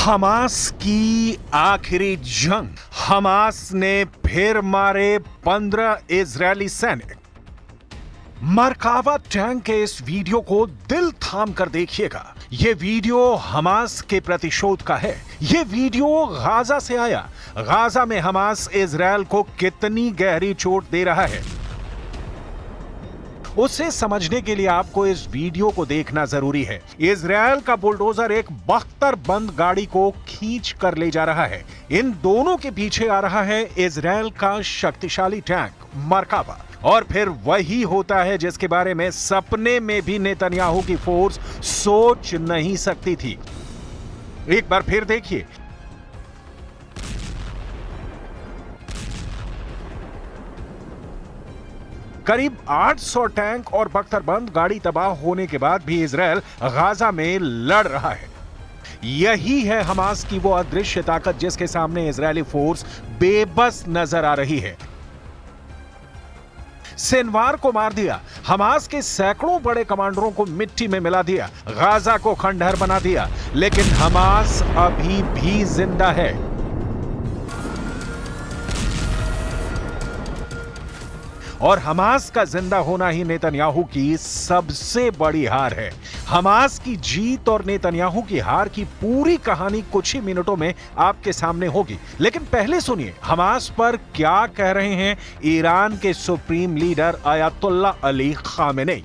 Hamas की आखिरी जंग। हमास ने फिर मारे 15 इजरायली सैनिक। मरकावा टैंक के इस वीडियो को दिल थाम कर देखिएगा। यह वीडियो हमास के प्रतिशोध का है। यह वीडियो गाजा से आया। गाजा में हमास इजरायल को कितनी गहरी चोट दे रहा है, उसे समझने के लिए आपको इस वीडियो को देखना जरूरी है। इजरायल का बुलडोजर एक बख्तरबंद गाड़ी को खींच कर ले जा रहा है। इन दोनों के पीछे आ रहा है इजरायल का शक्तिशाली टैंक मरकावा। और फिर वही होता है जिसके बारे में सपने में भी नेतन्याहू की फोर्स सोच नहीं सकती थी। एक बार फिर देखिए। करीब 800 टैंक और बख्तरबंद गाड़ी तबाह होने के बाद भी इजरायल गाजा में लड़ रहा है। यही है हमास की वो अदृश्य ताकत जिसके सामने इजरायली फोर्स बेबस नजर आ रही है। सिनवार को मार दिया, हमास के सैकड़ों बड़े कमांडरों को मिट्टी में मिला दिया, गाजा को खंडहर बना दिया, लेकिन हमास अभी भी जिंदा है। और हमास का जिंदा होना ही नेतन्याहू की सबसे बड़ी हार है। हमास की जीत और नेतन्याहू की हार की पूरी कहानी कुछ ही मिनटों में आपके सामने होगी, लेकिन पहले सुनिए हमास पर क्या कह रहे हैं ईरान के supreme leader ayatollah Ali Khamenei.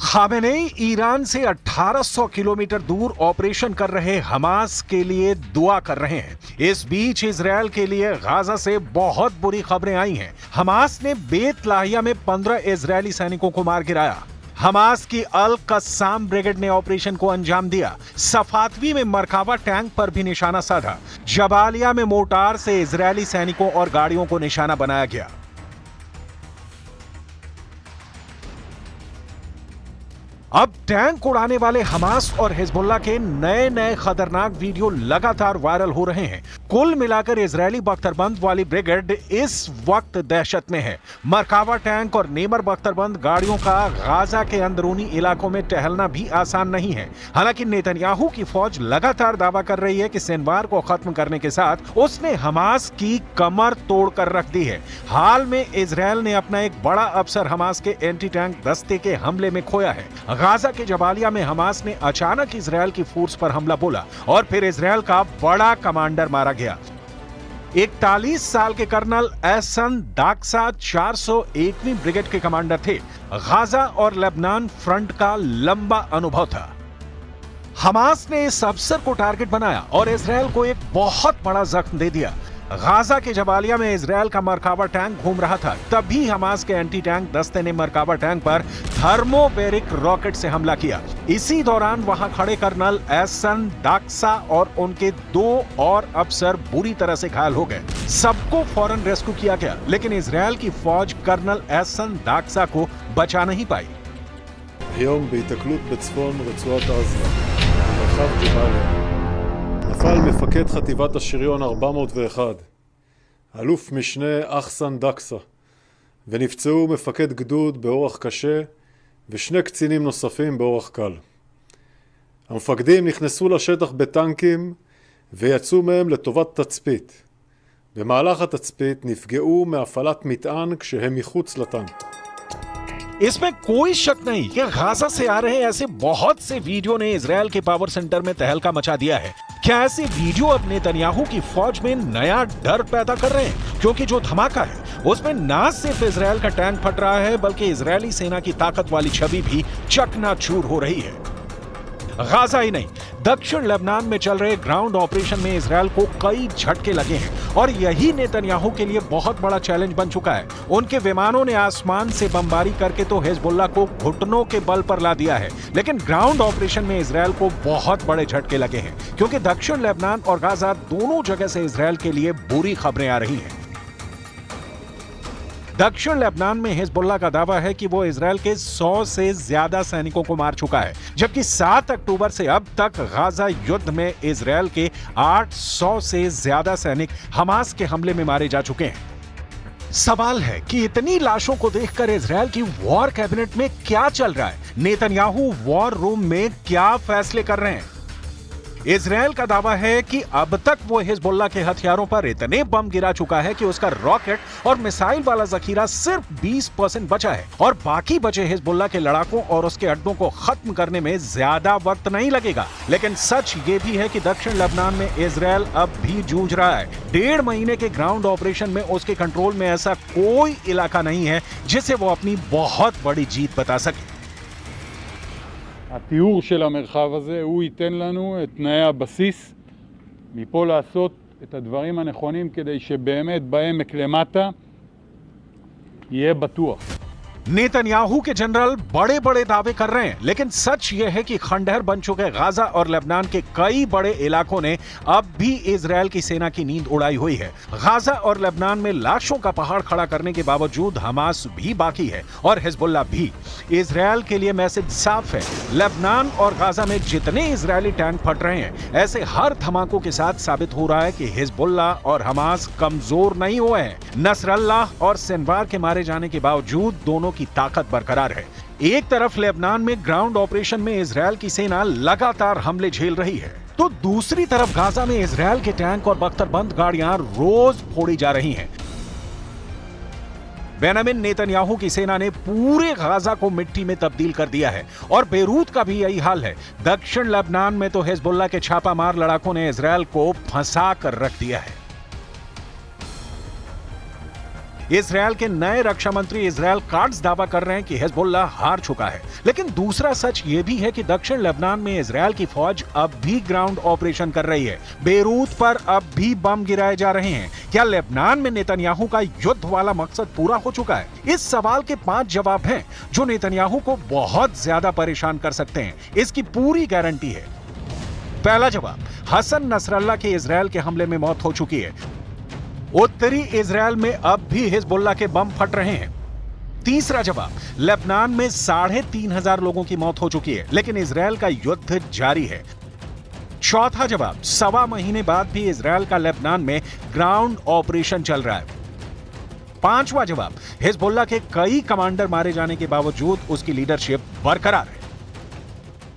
Khamenei Iran से 1800 किलोमीटर दूर ऑपरेशन कर रहे हमास के लिए दुआ कर रहे हैं। इस बीच इजरायल के लिए गाजा से बहुत बुरी खबरें आई हैं। हमास ने बेत लाहिया में 15 इजरायली सैनिकों को मार गिराया। हमास की अल कस्साम ब्रिगेड ने ऑपरेशन को अंजाम दिया। सफातवी में मरकावा टैंक पर भी निशाना साधा। जबालिया में मोर्टार से इजरायली सैनिकों और गाड़ियों को निशाना बनाया गया। अब टैंक उड़ाने वाले हमास और हिजबुल्लाह के नए नए खतरनाक वीडियो लगातार वायरल हो रहे हैं। कुल मिलाकर इजरायली बख्तरबंद वाली ब्रिगेड इस वक्त दहशत में है। मरकावा टैंक और नेमर बख्तरबंद गाड़ियों का गाजा के अंदरूनी इलाकों में टहलना भी आसान नहीं है। हालांकि नेतन्याहू की फौज लगातार दावा कर रही है कि सिनवार को खत्म करने के साथ उसने हमास की कमर तोड़कर रख दी है। हाल में इजरायल ने अपना एक बड़ा अफसर हमास के एंटी टैंक दस्ते के हमले में खोया है। गाजा के जबालिया में हमास ने अचानक इजरायल की फोर्स पर हमला बोला और फिर इजरायल का बड़ा कमांडर मारा गया। 41 साल के कर्नल एहसन दाक्सा 401वीं ब्रिगेड के कमांडर थे। गाजा और लेबनान फ्रंट का लंबा अनुभव था। हमास ने इस अफसर को टारगेट बनाया और इजरायल को एक बहुत बड़ा जख्म दे दिया। गाजा के जबालिया में इजरायल का मरकावा टैंक घूम रहा था, तभी हमास के एंटी टैंक दस्ते ने मरकावा टैंक पर थर्मोबैरिक रॉकेट से हमला किया। इसी दौरान वहां खड़े कर्नल एहसन दाक्सा और उनके 2 और अफसर बुरी तरह से घायल हो गए। सबको फौरन रेस्क्यू किया गया, लेकिन इजरायल की फौज कर्नल एहसन दाक्सा को बचा नहीं पाई। היום בהיתקלות בצפון רצועת עזה, במרחב ג'באליה, נפל מפקד חטיבת השריון 401, אלוף משנה אחסן דקסה, ונפצעו מפקד גדוד באורח קשה ושני קצינים נוספים באורח קל. המפקדים נכנסו לשטח בטנקים ויצאו מהם לטובת תצפית. במהלך התצפית נפגעו מהפעלת מטען כשהם מחוץ לטנק. इसमें कोई शक नहीं कि गाजा से आ रहे ऐसे बहुत से वीडियो ने इजरायल के पावर सेंटर में तहलका मचा दिया है। क्या ऐसे वीडियो अब नेतन्याहू की फौज में नया डर पैदा कर रहे हैं? क्योंकि जो धमाका है उसमें ना सिर्फ इजरायल का टैंक फट रहा है, बल्कि इजरायली सेना की ताकत वाली छवि भी चकनाचूर हो रही है। गाजा ही नहीं, दक्षिण लेबनान में चल रहे ग्राउंड ऑपरेशन में इजरायल को कई झटके लगे हैं और यही नेतन्याहू के लिए बहुत बड़ा चैलेंज बन चुका है। उनके विमानों ने आसमान से बमबारी करके तो हिजबुल्लाह को घुटनों के बल पर ला दिया है, लेकिन ग्राउंड ऑपरेशन में इजरायल को बहुत बड़े झटके लगे हैं, क्योंकि दक्षिण लेबनान और गाजा दोनों जगह से इजरायल के लिए बुरी खबरें आ रही हैं। दक्षिण लेबनान में हिजबुल्लाह का दावा है कि वो इजरायल के 100 से ज्यादा सैनिकों को मार चुका है, जबकि 7 अक्टूबर से अब तक गाजा युद्ध में इजरायल के 800 से ज्यादा सैनिक हमास के हमले में मारे जा चुके हैं। सवाल है कि इतनी लाशों को देखकर इजरायल की वॉर कैबिनेट में क्या चल रहा है? नेतन्याहू वॉर रूम में क्या फैसले कर रहे हैं? इजरायल का दावा है कि अब तक वो हिजबुल्लाह के हथियारों पर इतने बम गिरा चुका है कि उसका रॉकेट और मिसाइल वाला जखीरा सिर्फ 20% बचा है और बाकी बचे हिजबुल्लाह के लड़ाकों और उसके अड्डों को खत्म करने में ज्यादा वक्त नहीं लगेगा। लेकिन सच ये भी है कि दक्षिण लेबनान में इजरायल अब भी जूझ रहा है। 1.5 महीने के ग्राउंड ऑपरेशन में उसके कंट्रोल में ऐसा कोई इलाका नहीं है जिसे वो अपनी बहुत बड़ी जीत बता सके। התיאור של המרחב הזה הוא ייתן לנו את תנאי הבסיס מפה לעשות את הדברים הנכונים כדי שבאמת בעמק למטה יהיה בטוח. नेतन्याहू के जनरल बड़े बड़े दावे कर रहे हैं, लेकिन सच यह है कि खंडहर बन चुके गाजा और लेबनान के कई बड़े इलाकों ने अब भी इजरायल की सेना की नींद उड़ाई हुई है। गाजा और लेबनान में लाशों का पहाड़ खड़ा करने के बावजूद हमास भी बाकी है और हिजबुल्लाह भी। इजरायल के लिए मैसेज साफ है, लेबनान और गाजा में जितने इजरायली टैंक फट रहे हैं, ऐसे हर धमाकों के साथ साबित हो रहा है कि हिजबुल्लाह और हमास कमजोर नहीं हुए हैं। नसरल्लाह और सिनवार के मारे जाने के बावजूद दोनों की ताकत बरकरार है। एक तरफ लेबनान में ग्राउंड ऑपरेशन में इजरायल की सेना लगातार हमले झेल रही है, तो दूसरी तरफ गाजा में इजरायल के टैंक और बख्तरबंद गाड़ियां रोज फोड़ी जा रही हैं। बेंजामिन नेतन्याहू की सेना ने पूरे गाजा को मिट्टी में तब्दील कर दिया है और बेरूत का भी यही हाल है। दक्षिण लेबनान में तो हिजबुल्लाह के छापामार लड़ाकों ने इजरायल को फंसा कर रख दिया है। इजरायल के नए रक्षा मंत्री इजरायल काट्ज दावा कर रहे हैं कि हिजबुल्लाह हार चुका है, लेकिन दूसरा सच यह भी है कि दक्षिण लेबनान में इजरायल की फौज अब भी ग्राउंड ऑपरेशन कर रही है। बेरूत पर अब भी बम गिराए जा रहे हैं। क्या लेबनान में नेतन्याहू का युद्ध वाला मकसद पूरा हो चुका है? इस सवाल के 5 जवाब हैं जो नेतन्याहू को बहुत ज्यादा परेशान कर सकते हैं। इसकी पूरी गारंटी है। पहला जवाब, हसन नसरल्लाह के इजरायल के हमले में मौत हो चुकी है। उत्तरी इजरायल में अब भी हिजबुल्लाह के बम फट रहे हैं। तीसरा जवाब, लेबनान में 3,500 लोगों की मौत हो चुकी है, लेकिन इजरायल का युद्ध जारी है। चौथा जवाब, 1.25 महीने बाद भी इजरायल का लेबनान में ग्राउंड ऑपरेशन चल रहा है। पांचवा जवाब, हिजबुल्लाह के कई कमांडर मारे जाने के बावजूद उसकी लीडरशिप बरकरार है।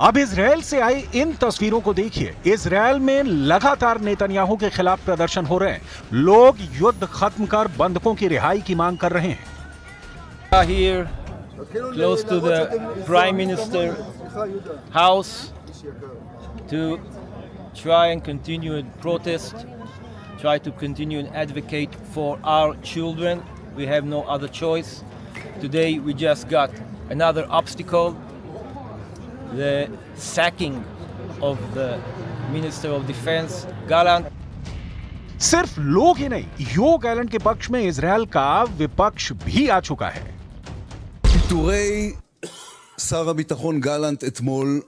अब इजरायल से आई इन तस्वीरों को देखिए। इजरायल में लगातार नेतन्याहू के खिलाफ प्रदर्शन हो रहे हैं। लोग युद्ध खत्म कर बंधकों की रिहाई की मांग कर रहे हैं। Here, close to the Prime Minister house, to try and continue and protest, try to continue and advocate for our children. We have no other choice. Today we just got another obstacle, the sacking of the Minister of Defense, Gallant. सिर्फ लोग ही नहीं, यो Gallant के पक्ष में Israel का विपक्ष भी आ चुका है। פיטורי שר הביטחון גלנט אתמול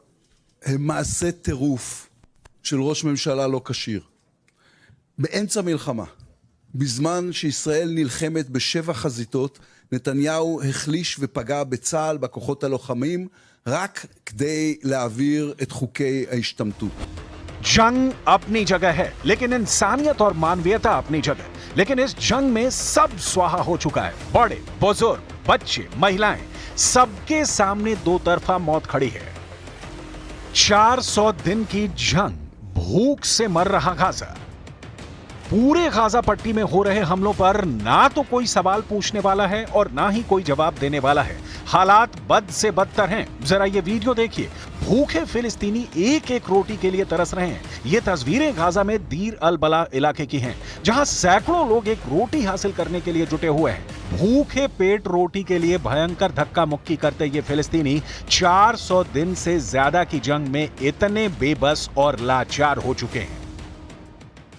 הם מעשה טירוף של ראש ממשלה לא כשיר. באמצע מלחמה, בזמן שישראל נלחמת ב7 חזיתות, נתניהו החליש ופגע בצה"ל, בכוחות הלוחמים, רק כדי להעביר את חוקי ההשתמטות. जंग अपनी जगह है, लेकिन इंसानियत और मानवीयता अपनी जगह। लेकिन इस जंग में सब स्वाहा हो चुका है। बड़े, बुजुर्ग, बच्चे, महिलाएं, सबके सामने दो तरफा मौत खड़ी है। 400 दिन की जंग, भूख से मर रहा गाजा। पूरे गाजा पट्टी में हो रहे हमलों पर ना तो कोई सवाल पूछने वाला है और ना ही कोई जवाब देने वाला है। हालात बद से बदतर हैं। जरा ये वीडियो देखिए। भूखे फिलिस्तीनी एक एक रोटी के लिए तरस रहे हैं। ये तस्वीरें गाजा में दीर अल बला इलाके की हैं, जहां सैकड़ों लोग एक रोटी हासिल करने के लिए जुटे हुए हैं। भूखे पेट रोटी के लिए भयंकर धक्का मुक्की करते ये फिलिस्तीनी 400 दिन से ज्यादा की जंग में इतने बेबस और लाचार हो चुके हैं।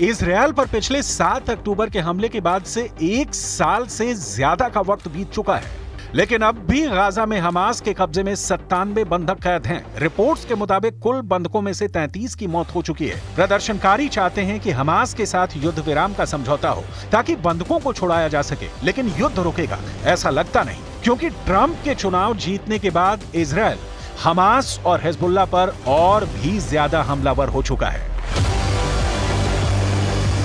इजरायल पर पिछले 7 अक्टूबर के हमले के बाद से 1 साल से ज्यादा का वक्त बीत चुका है, लेकिन अब भी गाजा में हमास के कब्जे में 97 बंधक कैद हैं। रिपोर्ट्स के मुताबिक कुल बंधकों में से 33 की मौत हो चुकी है। प्रदर्शनकारी चाहते हैं कि हमास के साथ युद्ध विराम का समझौता हो ताकि बंधकों को छुड़ाया जा सके, लेकिन युद्ध रुकेगा ऐसा लगता नहीं, क्योंकि ट्रंप के चुनाव जीतने के बाद इजरायल हमास और हिजबुल्लाह पर और भी ज्यादा हमलावर हो चुका है।